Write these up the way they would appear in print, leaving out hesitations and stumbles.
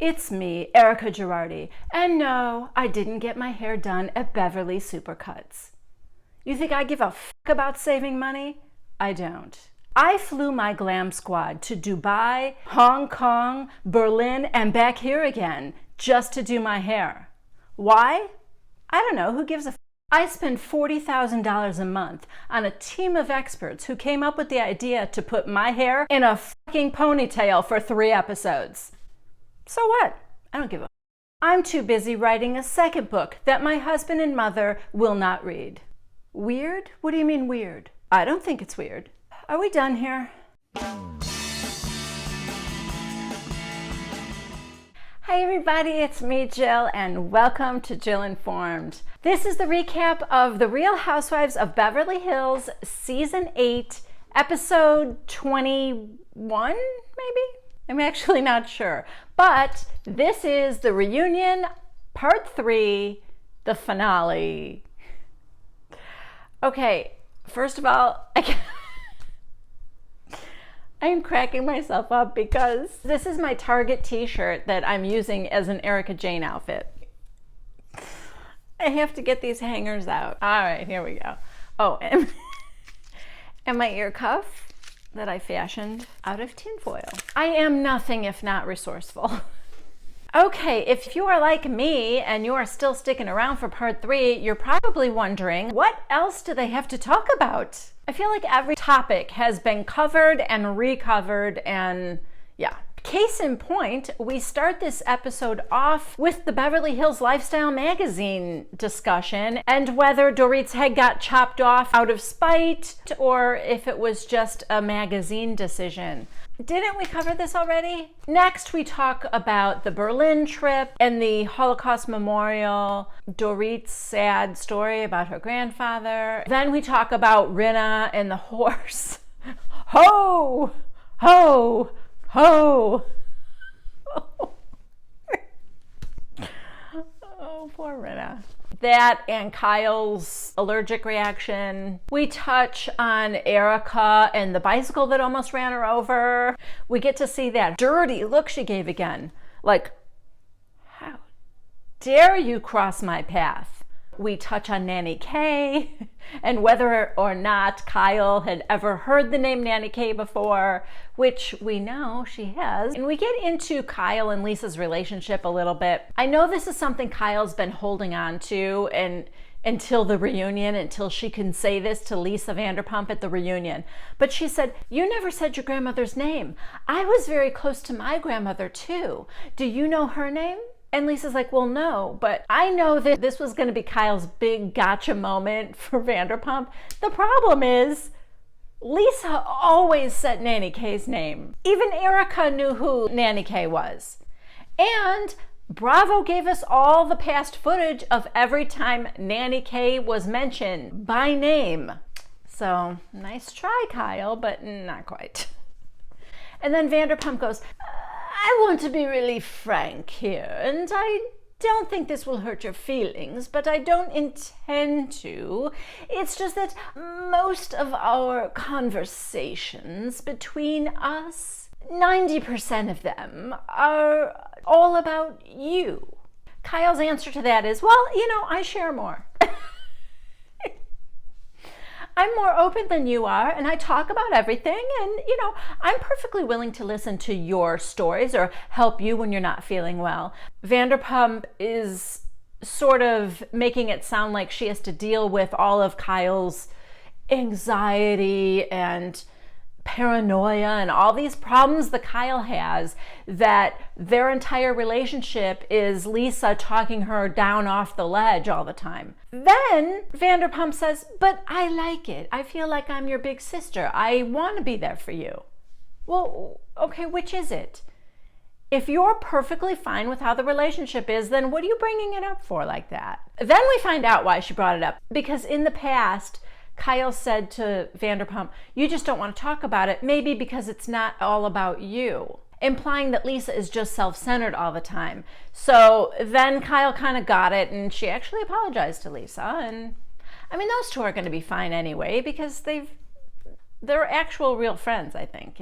It's me, Erika Girardi, and no, I didn't get my hair done at Beverly Supercuts. You think I give a f*** about saving money? I don't. I flew my glam squad to Dubai, Hong Kong, Berlin, and back here again just to do my hair. Why? I don't know, who gives a f***? I spend $40,000 a month on a team of experts who came up with the idea to put my hair in a fucking ponytail for 3 episodes. So what? I don't give a f***. I'm too busy writing a second book that my husband and mother will not read. Weird? What do you mean weird? I don't think it's weird. Are we done here? Hi everybody, it's me, Jill, and welcome to Jill Informed. This is the recap of The Real Housewives of Beverly Hills, Season 8, Episode 21, maybe? I'm actually not sure. But this is the reunion, Part 3, the finale. Okay, first of all, I'm cracking myself up because this is my Target t-shirt that I'm using as an Erika Jane outfit. I have to get these hangers out. All right, here we go. Oh, and my ear cuff that I fashioned out of tinfoil. I am nothing if not resourceful. Okay, if you are like me and you are still sticking around for part 3, you're probably wondering, what else do they have to talk about? I feel like every topic has been covered and recovered, and yeah. Case in point, we start this episode off with the Beverly Hills Lifestyle magazine discussion and whether Dorit's head got chopped off out of spite or if it was just a magazine decision. Didn't we cover this already? Next, we talk about the Berlin trip and the Holocaust Memorial, Dorit's sad story about her grandfather. Then we talk about Rinna and the horse. Ho! Ho! Ho! Oh, poor Rinna. That and Kyle's allergic reaction. We touch on Erika and the bicycle that almost ran her over. We get to see that dirty look she gave again. Like, how dare you cross my path? We touch on Nanny K and whether or not Kyle had ever heard the name Nanny K before, which we know she has. And we get into Kyle and Lisa's relationship a little bit. I know this is something Kyle's been holding on to and until the reunion, until she can say this to Lisa Vanderpump at the reunion. But she said, "You never said your grandmother's name. I was very close to my grandmother too. Do you know her name?" And Lisa's like, "Well, no, but I know that this was going to be Kyle's big gotcha moment for Vanderpump." The problem is, Lisa always said Nanny K's name. Even Erika knew who Nanny K was. And Bravo gave us all the past footage of every time Nanny K was mentioned by name. So, nice try, Kyle, but not quite. And then Vanderpump goes, "I want to be really frank here, and I don't think this will hurt your feelings, but I don't intend to. It's just that most of our conversations between us, 90% of them, are all about you." Kyle's answer to that is, "Well, I share more. I'm more open than you are, and I talk about everything, and, I'm perfectly willing to listen to your stories or help you when you're not feeling well." Vanderpump is sort of making it sound like she has to deal with all of Kyle's anxiety and paranoia and all these problems that Kyle has, that their entire relationship is Lisa talking her down off the ledge all the time. Then Vanderpump says, "But I like it. I feel like I'm your big sister. I want to be there for you." Well, okay, which is it? If you're perfectly fine with how the relationship is, then what are you bringing it up for like that? Then we find out why she brought it up. Because in the past, Kyle said to Vanderpump, "You just don't want to talk about it, maybe because it's not all about you," implying that Lisa is just self-centered all the time. So then Kyle kind of got it, and she actually apologized to Lisa. And I mean, those two are going to be fine anyway because they're actual real friends, I think,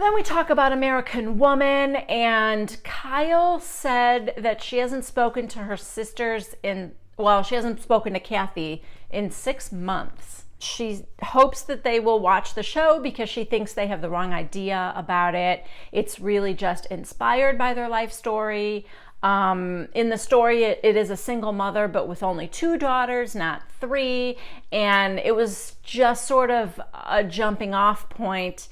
Then we talk about American Woman, and Kyle said that she hasn't spoken to her sisters she hasn't spoken to Kathy in 6 months. She hopes that they will watch the show because she thinks they have the wrong idea about it. It's really just inspired by their life story. In the story, it is a single mother, but with only 2 daughters, not 3. And it was just sort of a jumping off point.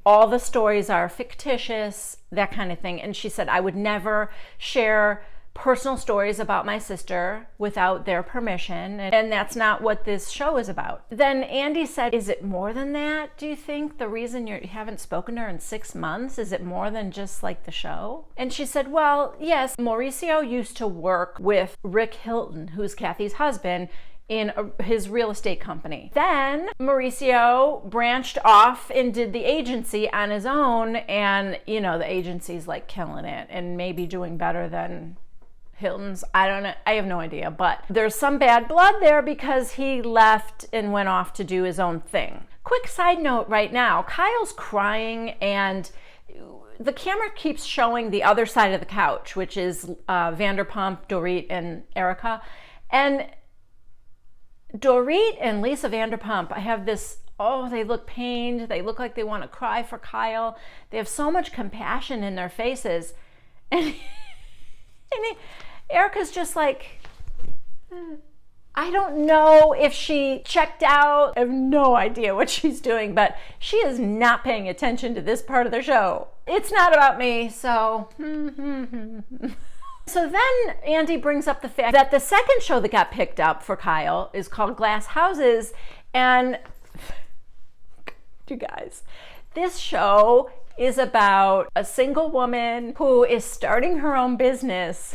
All the stories are fictitious, that kind of thing. And she said, I would never share personal stories about my sister without their permission. And that's not what this show is about. Then Andy said, is it more than that, do you think? The reason you haven't spoken to her in 6 months, is it more than just like the show? And she said, well, yes, Mauricio used to work with Rick Hilton, who's Kathy's husband, in his real estate company. Then Mauricio branched off and did the agency on his own, and the agency's like killing it and maybe doing better than Hilton's. I don't know. I have no idea, but there's some bad blood there because he left and went off to do his own thing. Quick side note right now, Kyle's crying and the camera keeps showing the other side of the couch, which is Vanderpump, Dorit, and Erika. And Dorit and Lisa Vanderpump, I have this, they look pained. They look like they want to cry for Kyle. They have so much compassion in their faces. And Erika's just like, I don't know if she checked out. I have no idea what she's doing, but she is not paying attention to this part of the show. It's not about me, so. So then Andy brings up the fact that the second show that got picked up for Kyle is called Glass Houses. And you guys, this show is about a single woman who is starting her own business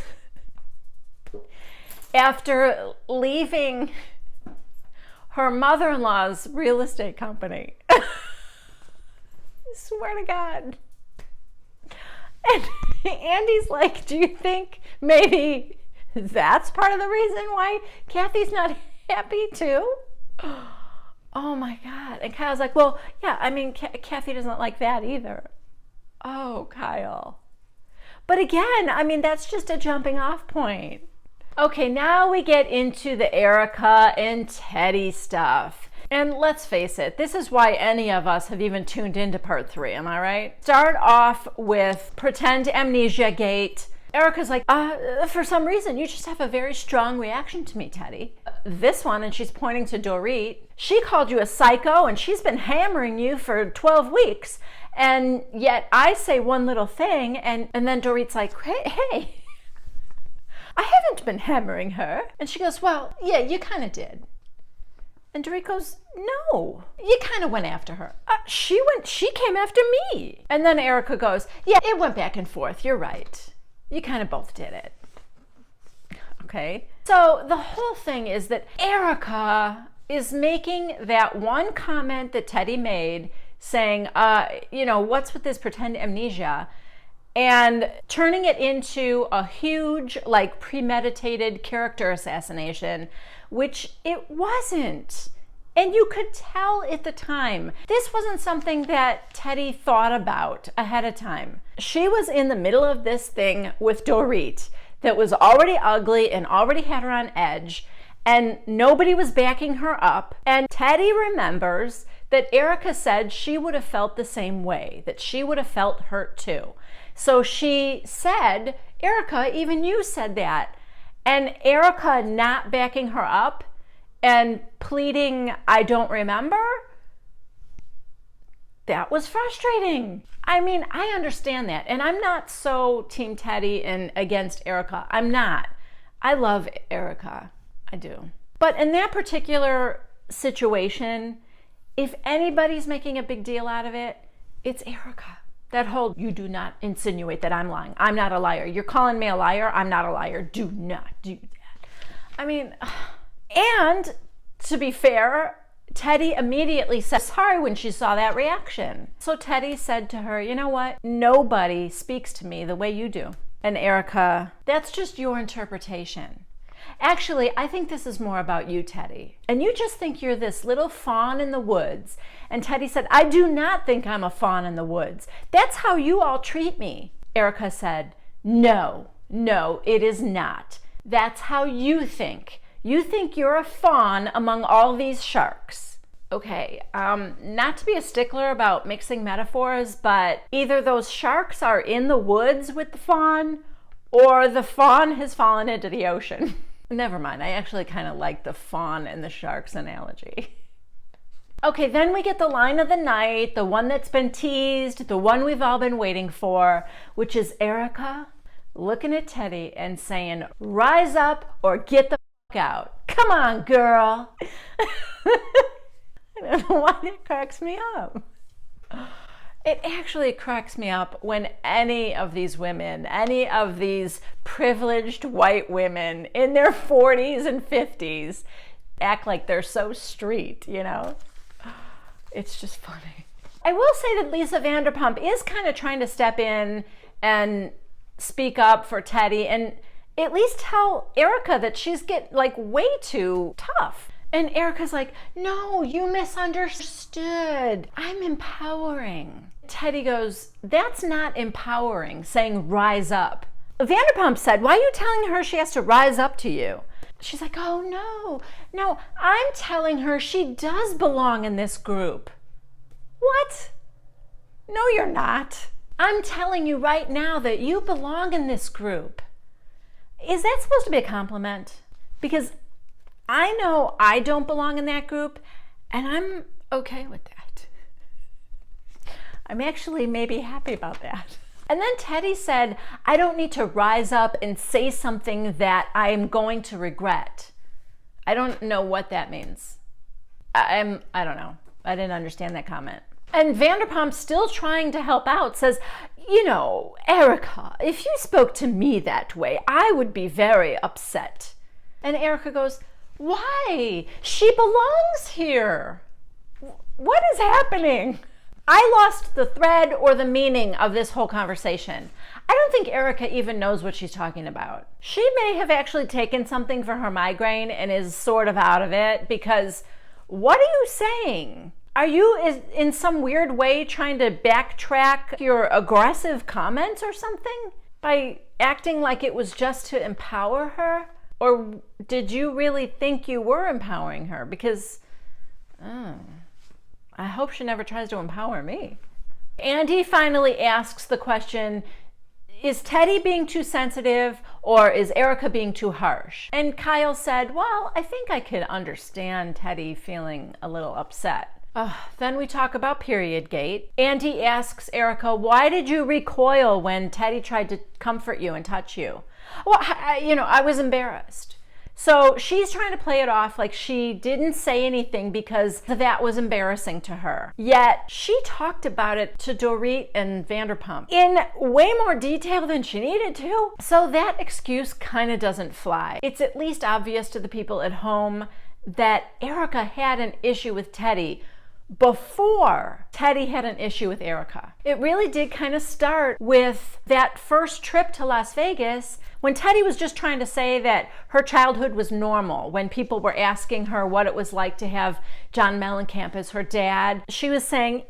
after leaving her mother-in-law's real estate company. I swear to God. And Andy's like, do you think maybe that's part of the reason why Kathy's not happy too? Oh my God. And Kyle's like, well, yeah, I mean, Kathy doesn't like that either. Oh, Kyle. But again, I mean, that's just a jumping off point. Okay, now we get into the Erika and Teddy stuff. And let's face it, this is why any of us have even tuned into part 3, am I right? Start off with pretend amnesia gate. Erika's like, for some reason, you just have a very strong reaction to me, Teddy. This one, and she's pointing to Dorit, she called you a psycho and she's been hammering you for 12 weeks. And yet I say one little thing and then Dorit's like, hey, I haven't been hammering her. And she goes, well, yeah, you kind of did. And Dorit goes, no, you kind of went after her. She came after me. And then Erika goes, yeah, it went back and forth. You're right. You kind of both did it. Okay. So the whole thing is that Erika is making that one comment that Teddy made saying, what's with this pretend amnesia? And turning it into a huge, like, premeditated character assassination, which it wasn't. And you could tell at the time, this wasn't something that Teddy thought about ahead of time. She was in the middle of this thing with Dorit that was already ugly and already had her on edge, and nobody was backing her up. And Teddy remembers that Erika said she would have felt the same way, that she would have felt hurt too. So she said, Erika, even you said that. And Erika not backing her up and pleading, I don't remember, that was frustrating. I mean, I understand that. And I'm not so Team Teddy and against Erika. I'm not. I love Erika. I do. But in that particular situation, if anybody's making a big deal out of it, it's Erika. That whole, you do not insinuate that I'm lying. I'm not a liar. You're calling me a liar. I'm not a liar. Do not do that. I mean, and to be fair, Teddy immediately said sorry when she saw that reaction. So Teddy said to her, you know what? Nobody speaks to me the way you do. And Erika, that's just your interpretation. Actually, I think this is more about you, Teddy. And you just think you're this little fawn in the woods. And Teddy said, I do not think I'm a fawn in the woods. That's how you all treat me. Erika said, no, it is not. That's how you think. You think you're a fawn among all these sharks. Okay, not to be a stickler about mixing metaphors, but either those sharks are in the woods with the fawn, or the fawn has fallen into the ocean. Never mind, I actually kind of like the fawn and the sharks analogy. Okay, then we get the line of the night, the one that's been teased, the one we've all been waiting for, which is Erika looking at Teddy and saying, rise up or get the fuck out. Come on, girl. I don't know why that cracks me up. It actually cracks me up when any of these women, any of these privileged white women in their 40s and 50s act like they're so street, you know? It's just funny. I will say that Lisa Vanderpump is kind of trying to step in and speak up for Teddy and at least tell Erika that she's way too tough. And Erika's like, no, you misunderstood. I'm empowering. Teddy goes, that's not empowering, saying rise up. Vanderpump said, why are you telling her she has to rise up to you? She's like, oh, no, I'm telling her she does belong in this group. What? No, you're not. I'm telling you right now that you belong in this group. Is that supposed to be a compliment? Because I know I don't belong in that group, and I'm okay with that. I'm actually maybe happy about that. And then Teddy said, I don't need to rise up and say something that I'm going to regret. I don't know what that means. I don't know. I didn't understand that comment. And Vanderpump, still trying to help out, says, you know, Erika, if you spoke to me that way, I would be very upset. And Erika goes, why? She belongs here. What is happening? I lost the thread or the meaning of this whole conversation. I don't think Erika even knows what she's talking about. She may have actually taken something for her migraine and is sort of out of it, because what are you saying? Are you in some weird way trying to backtrack your aggressive comments or something by acting like it was just to empower her? Or did you really think you were empowering her? Because, I hope she never tries to empower me. Andy finally asks the question, is Teddy being too sensitive or is Erika being too harsh? And Kyle said, well, I think I could understand Teddy feeling a little upset. Then we talk about Periodgate. Andy asks Erika, why did you recoil when Teddy tried to comfort you and touch you? Well, I was embarrassed. So she's trying to play it off like she didn't say anything because that was embarrassing to her. Yet she talked about it to Dorit and Vanderpump in way more detail than she needed to. So that excuse kind of doesn't fly. It's at least obvious to the people at home that Erika had an issue with Teddy before Teddy had an issue with Erika. It really did kind of start with that first trip to Las Vegas when Teddy was just trying to say that her childhood was normal. When people were asking her what it was like to have John Mellencamp as her dad, she was saying,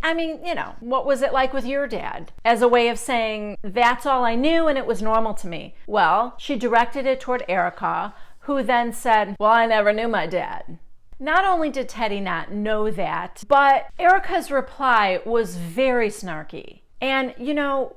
what was it like with your dad? As a way of saying, that's all I knew and it was normal to me. Well, she directed it toward Erika, who then said, well, I never knew my dad. Not only did Teddy not know that, but Erika's reply was very snarky. And,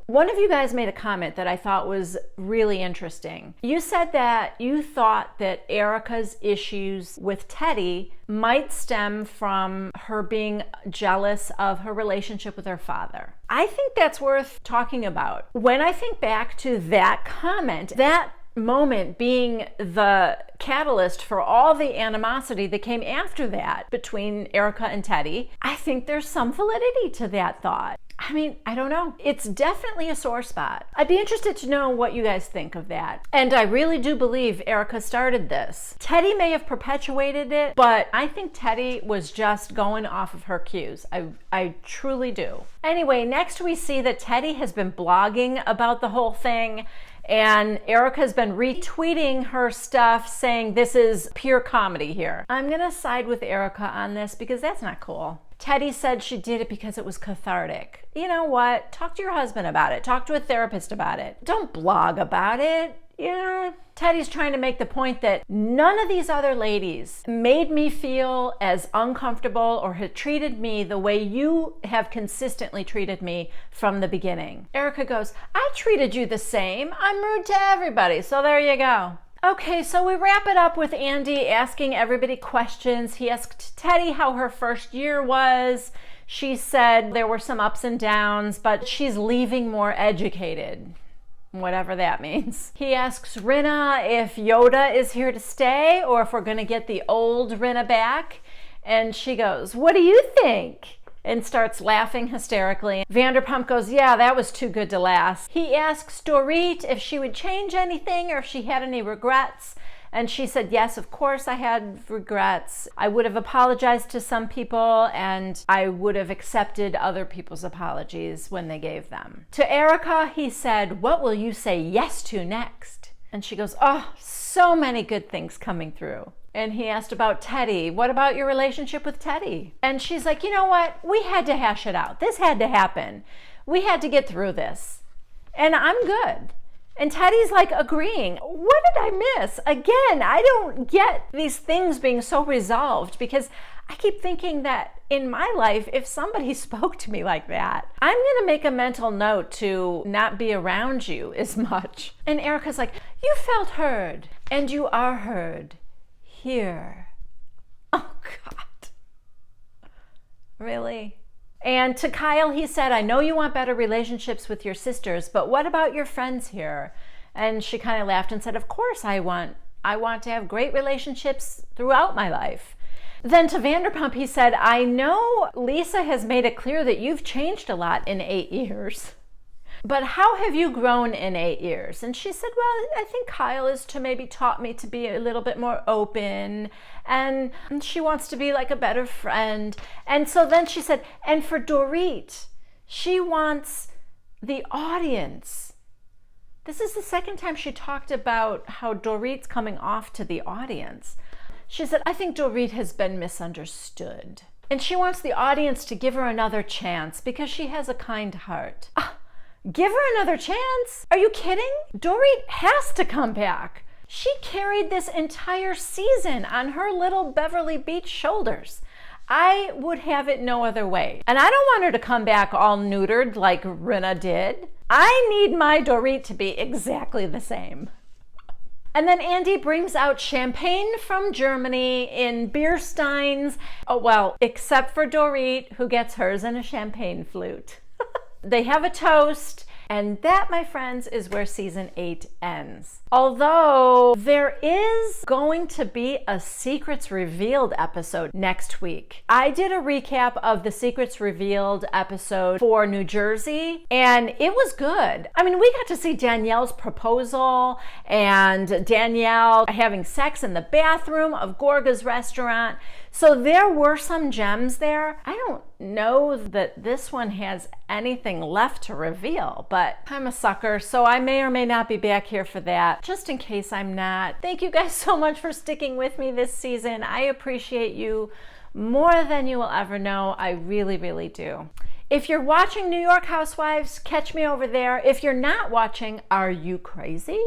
one of you guys made a comment that I thought was really interesting. You said that you thought that Erika's issues with Teddy might stem from her being jealous of her relationship with her father. I think that's worth talking about. When I think back to that comment, that moment being the catalyst for all the animosity that came after that between Erika and Teddy, I think there's some validity to that thought. I don't know. It's definitely a sore spot. I'd be interested to know what you guys think of that. And I really do believe Erika started this. Teddy may have perpetuated it, but I think Teddy was just going off of her cues. I truly do. Anyway, next we see that Teddy has been blogging about the whole thing. And Erika's been retweeting her stuff saying this is pure comedy here. I'm gonna side with Erika on this because that's not cool. Teddi said she did it because it was cathartic. You know what? Talk to your husband about it. Talk to a therapist about it. Don't blog about it. You know, Teddi's trying to make the point that none of these other ladies made me feel as uncomfortable or had treated me the way you have consistently treated me from the beginning. Erika goes, I treated you the same. I'm rude to everybody. So there you go. Okay, so we wrap it up with Andy asking everybody questions. He asked Teddi how her first year was. She said there were some ups and downs, but she's leaving more educated. Whatever that means. He asks Rinna if Yoda is here to stay or if we're going to get the old Rinna back. And she goes, what do you think? And starts laughing hysterically. Vanderpump goes, yeah, that was too good to last. He asks Dorit if she would change anything or if she had any regrets. And she said, yes, of course I had regrets. I would have apologized to some people and I would have accepted other people's apologies when they gave them. To Erika, he said, what will you say yes to next? And she goes, oh, so many good things coming through. And he asked about Teddi. What about your relationship with Teddi? And she's like, you know what? We had to hash it out. This had to happen. We had to get through this. And I'm good. And Teddi's like agreeing. What did I miss? Again, I don't get these things being so resolved because I keep thinking that in my life, if somebody spoke to me like that, I'm going to make a mental note to not be around you as much. And Erika's like, you felt heard and you are heard here. Oh, God. Really? And to Kyle, he said, I know you want better relationships with your sisters, but what about your friends here? And she kind of laughed and said, of course I want to have great relationships throughout my life. Then to Vanderpump, he said, I know Lisa has made it clear that you've changed a lot in 8 years. But how have you grown in 8 years? And she said, well, I think Kyle has maybe taught me to be a little bit more open, and she wants to be like a better friend. And so then she said, and for Dorit, she wants the audience. This is the second time she talked about how Dorit's coming off to the audience. She said, I think Dorit has been misunderstood. And she wants the audience to give her another chance because she has a kind heart. Give her another chance? Are you kidding? Dorit has to come back. She carried this entire season on her little Beverly Beach shoulders. I would have it no other way. And I don't want her to come back all neutered like Rinna did. I need my Dorit to be exactly the same. And then Andy brings out champagne from Germany in beer steins. Oh, well, except for Dorit, who gets hers in a champagne flute. They have a toast, and that, my friends, is where season 8 ends. Although there is going to be a Secrets Revealed episode next week. I did a recap of the Secrets Revealed episode for New Jersey, and it was good. I mean, we got to see Danielle's proposal and Danielle having sex in the bathroom of Gorga's restaurant. So there were some gems there. I don't know that this one has anything left to reveal, but I'm a sucker, so I may or may not be back here for that, just in case I'm not. Thank you guys so much for sticking with me this season. I appreciate you more than you will ever know. I really, really do. If you're watching New York Housewives, catch me over there. If you're not watching, are you crazy?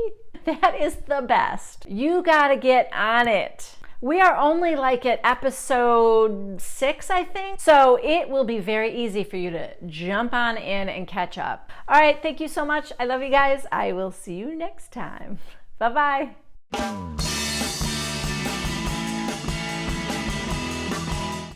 That is the best. You gotta get on it. We are only like at episode 6, I think. So it will be very easy for you to jump on in and catch up. All right, thank you so much. I love you guys. I will see you next time. Bye-bye.